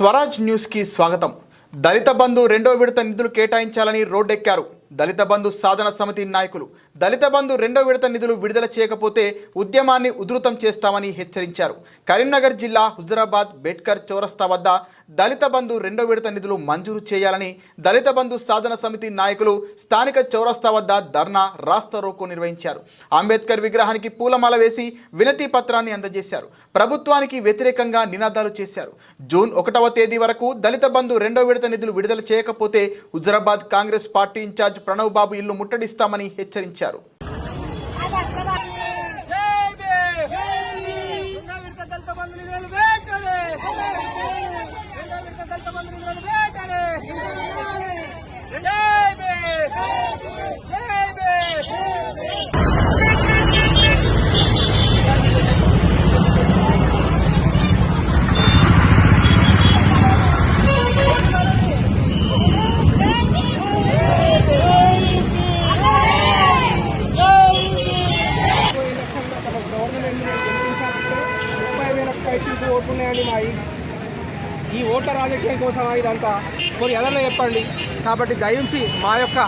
Swaraj news కి స్వాగతం. దళిత బంధు రెండో విడత నిధులు కేటాయించాలని రోడ్డెక్కారు దళిత బంధు సాధన సమితి నాయకులు. దళిత బంధు రెండో విడత నిధులు విడుదల చేయకపోతే ఉద్యమాన్ని ఉధృతం చేస్తామని హెచ్చరించారు. కరీంనగర్ జిల్లా హుజరాబాద్ బెట్కర్ చౌరస్తా వద్ద దళిత బంధు రెండో విడత నిధులు మంజూరు చేయాలని దళిత బంధు సాధన సమితి నాయకులు స్థానిక చౌరస్తా వద్ద ధర్నా రాస్తా రోకో నిర్వహించారు. అంబేద్కర్ విగ్రహానికి పూలమాల వేసి వినతి పత్రాన్ని అందజేశారు. ప్రభుత్వానికి వ్యతిరేకంగా నినాదాలు చేశారు. జూన్ 1వ తేదీ వరకు దళిత బంధు రెండో విడత నిధులు విడుదల చేయకపోతే హుజరాబాద్ కాంగ్రెస్ పార్టీ ఇన్ఛార్జ్ ప్రణవ్ బాబు ఇల్లు ముట్టడిస్తామని హెచ్చరించారు. ఈ ఓట్ల రాజకీయం కోసం ఇదంతా కొన్ని ఎదర్లో చెప్పండి. కాబట్టి దయించి మా యొక్క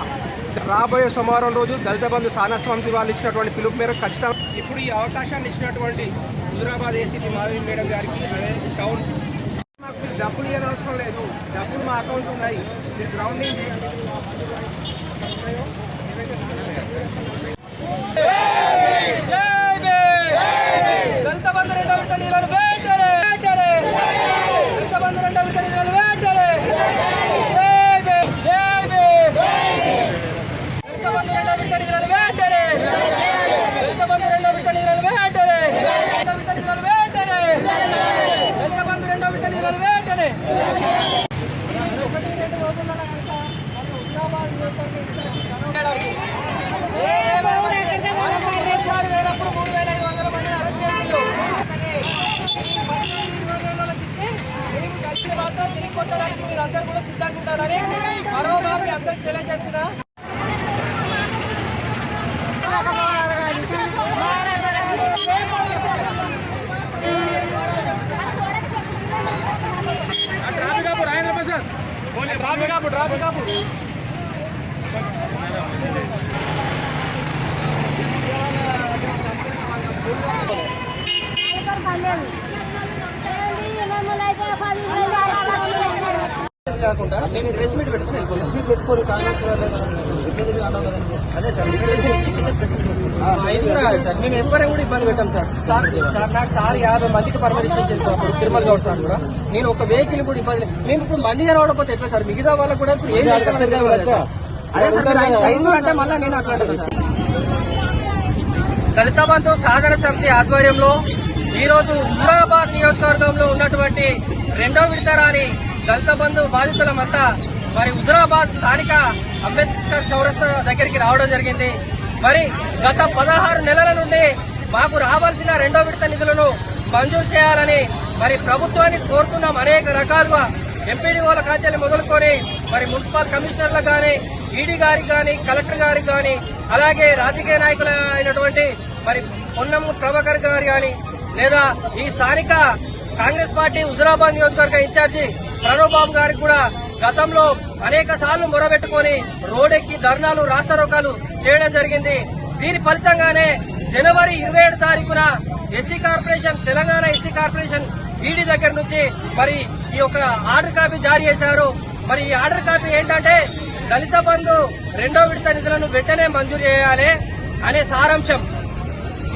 రాబోయే సోమవారం రోజు దళిత బంధు సాధన సమితి వాళ్ళు ఇచ్చినటువంటి పిలుపు మేరకు ఖచ్చితంగా ఇప్పుడు ఈ అవకాశాన్ని ఇచ్చినటువంటి హుజరాబాద్ ఏసీపీ మాధవి మేడం గారికి టౌన్ మాకు డబ్బులు ఇవ్వని అవసరం లేదు, డబ్బులు మా అకౌంట్ ఉన్నాయి, మీరు గ్రౌండింగ్ చేసి దళిత బంధు రెండో విడత నీళ్ళను కొట్టడానికి మీరు అందరూ కూడా సిద్ధంగా ఉండాలని మరోమారు మీ అందరికి తెలియజేస్తున్నా. కాకుండా నేను ప్రెస్ మీట్ పెట్టుకుని అదే సార్ సార్ మేము ఎవ్వరం కూడా ఇబ్బంది పెట్టాం సార్. నాకు సార్ 50 మందికి పర్మిషన్ చేస్తాం తిరుమల గౌడ్ సార్ కూడా. నేను ఒక వెహికల్ కూడా ఇబ్బంది మేము ఇప్పుడు మంది రావడపోతే ఎట్లా సార్? మిగతా వాళ్ళకు కూడా ఇప్పుడు ఏం చేస్తాం? అదే సార్ 5 అంటే మళ్ళీ నేను అట్లాంటి దళిత బంధు సాధన సమితి ఆధ్వర్యంలో ఈ రోజు హుజరాబాద్ నియోజకవర్గంలో ఉన్నటువంటి రెండో విడత రాని దళిత బంధు బాధితులమంతా మరి హుజరాబాద్ స్థానిక అంబేద్కర్ చౌరస్తా దగ్గరికి రావడం జరిగింది. మరి గత 16 నెలల నుండి మాకు రావాల్సిన రెండో విడత నిధులను మంజూరు చేయాలని మరి ప్రభుత్వాన్ని కోరుతున్నాం. అనేక రకాలుగా ఎంపీడీఓల కాంచెల్ని మొదలుకొని మరి మున్సిపల్ కమిషనర్లకు కానీ, ఈడీ గారికి కానీ, కలెక్టర్ గారికి కానీ, అలాగే రాజకీయ నాయకులు అయినటువంటి మరి పొన్నం ప్రభాకర్ గారు కానీ, లేదా ఈ స్థానిక కాంగ్రెస్ పార్టీ హుజరాబాద్ నియోజకవర్గ ఇన్ఛార్జి ప్రణవ్ బాబు గారికి కూడా గతంలో అనేక సార్లు మొరబెట్టుకుని రోడ్డెక్కి ధర్నాలు రాస్తారోకాలు చేయడం జరిగింది. దీని ఫలితంగానే జనవరి 27 తారీఖున SC corporation Telangana SC corporation ED దగ్గర నుంచి మరి ఈ యొక్క ఆర్డర్ కాపీ జారీ చేశారు. మరి ఈ ఆర్డర్ కాపీ ఏంటంటే దళిత బంధు రెండో విడత నిధులను వెంటనే మంజూరు చేయాలి అనే సారాంశం.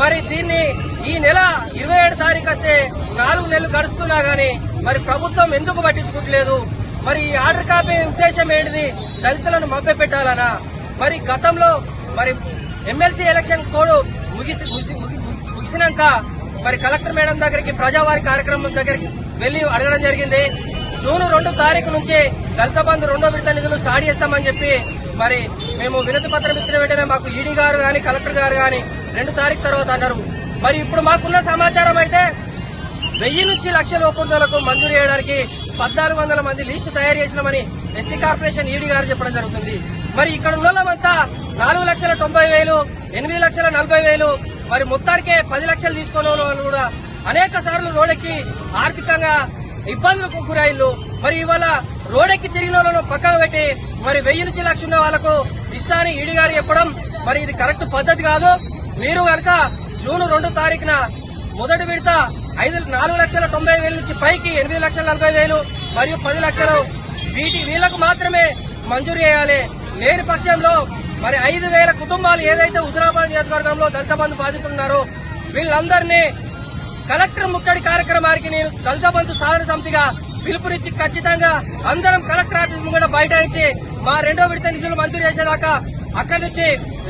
మరి దీన్ని ఈ నెల 27 తారీఖు వస్తే 4 నెలలు గడుస్తున్నా గానీ మరి ప్రభుత్వం ఎందుకు పట్టించుకోవట్లేదు? మరి ఈ ఆర్డర్ కాపీ ఉద్దేశం ఏంటిది? దళితులను మభ్యపెట్టాలనా? మరి గతంలో మరి ఎమ్మెల్సీ ఎలక్షన్ కోడ్ ముగిసినాక మరి కలెక్టర్ మేడం దగ్గరికి ప్రజావారి కార్యక్రమం దగ్గరికి వెళ్లి అడగడం జరిగింది. జూన్ 2 తారీఖు నుంచి దళిత బంధు రెండో విడత నిధులు స్టార్ట్ చేస్తామని చెప్పి మరి మేము వినతి పత్రం ఇచ్చిన వెంటనే మాకు ఈడీ గారు గాని కలెక్టర్ గారు గాని 2 తారీఖు తర్వాత అన్నారు. మరి ఇప్పుడు మాకున్న సమాచారం అయితే 1000 నుంచి 1,00,000 ఒప్పందాలకు మంజూరు చేయడానికి 1400 మంది లిస్టు తయారు చేసినామని ఎస్సీ కార్పొరేషన్ ఈడీ గారు చెప్పడం జరుగుతుంది. మరి ఇక్కడ ఉన్న వాళ్ళంతా 4,90,000, 8,40,000 మరి మొత్తానికే 10 లక్షలు తీసుకునే వాళ్ళు కూడా అనేక సార్లు రోడ్డెక్కి ఆర్థికంగా ఇబ్బందులకు గురైళ్ళు. మరి ఇవాళ రోడ్డెక్కి తిరిగిన వాళ్ళను పక్కకు పెట్టి మరి 1000 నుంచి 1,00,000 ఉన్న వాళ్లకు ఇస్తా అని ఈడీ గారు చెప్పడం మరి ఇది కరెక్ట్ పద్ధతి కాదు. మీరు కనుక జూన్ 2 తారీఖున మొదటి విడత 4,90,000 నుంచి పైకి 8,40,000 మరియు 10 లక్షలు వీళ్లకు మాత్రమే మంజూరు చేయాలి. లేని పక్షంలో మరి 5,000 కుటుంబాలు ఏదైతే హుజురాబాద్ నియోజకవర్గంలో దళిత బంధు బాధితున్నారో వీళ్ళందరినీ కలెక్టర్ ముట్టడి కార్యక్రమానికి నేను దళిత బంధు సాధన సమితిగా పిలుపునిచ్చి ఖచ్చితంగా అందరం కలెక్టర్ ఆఫీస్ కూడా బైఠాయించి మా 2వ విడత నిధులు మంజూరు చేసేదాకా అక్కడి నుంచి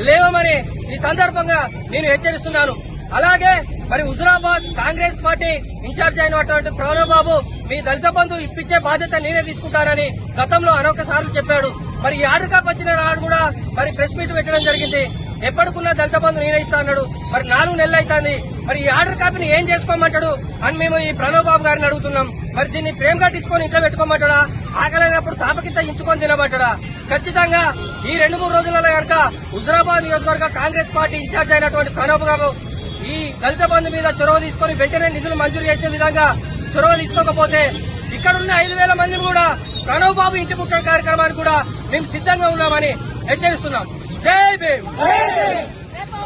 లేవమని ఈ సందర్భంగా నేను హెచ్చరిస్తున్నాను. అలాగే మరి హుజురాబాద్ కాంగ్రెస్ పార్టీ ఇన్ఛార్జ్ అయినటువంటి ప్రణవ్ బాబు మీ దళిత బంధు ఇప్పించే బాధ్యత నేనే తీసుకుంటానని గతంలో అనేక సార్లు చెప్పాడు. మరి ఈ ఆర్డర్ కాపు వచ్చిన నాడు కూడా మరి ప్రెస్ మీట్ పెట్టడం జరిగింది. ఎప్పటికున్నా దళిత బంధు నేనే ఇస్తా అన్నాడు. మరి 4 నెలలు అవుతుంది. మరి ఈ ఆర్డర్ కాపీని ఏం చేసుకోమంటాడు అని మేము ఈ ప్రణవ్ బాబు గారిని అడుగుతున్నాం. మరి దీన్ని ప్రేమ కట్టించుకొని ఇంట్లో పెట్టుకోమంటాడా, ఆకలైనప్పుడు తాపకింత ఇంచుకొని తినమంటాడా? ఖచ్చితంగా ఈ 2-3 రోజులలో కనుక హుజురాబాద్ నియోజకవర్గ కాంగ్రెస్ పార్టీ ఇన్ఛార్జ్ అయినటువంటి ప్రణవ్ బాబు ఈ దళిత బంధు మీద చొరవ తీసుకుని వెంటనే నిధులు మంజూరు చేసే విధంగా చొరవ తీసుకోకపోతే ఇక్కడున్న 5,000 మందిని కూడా ప్రణవ్ బాబు ఇంటి ముట్టడి కార్యక్రమానికి కూడా మేము సిద్ధంగా ఉన్నామని హెచ్చరిస్తున్నాం. జై భీమ్.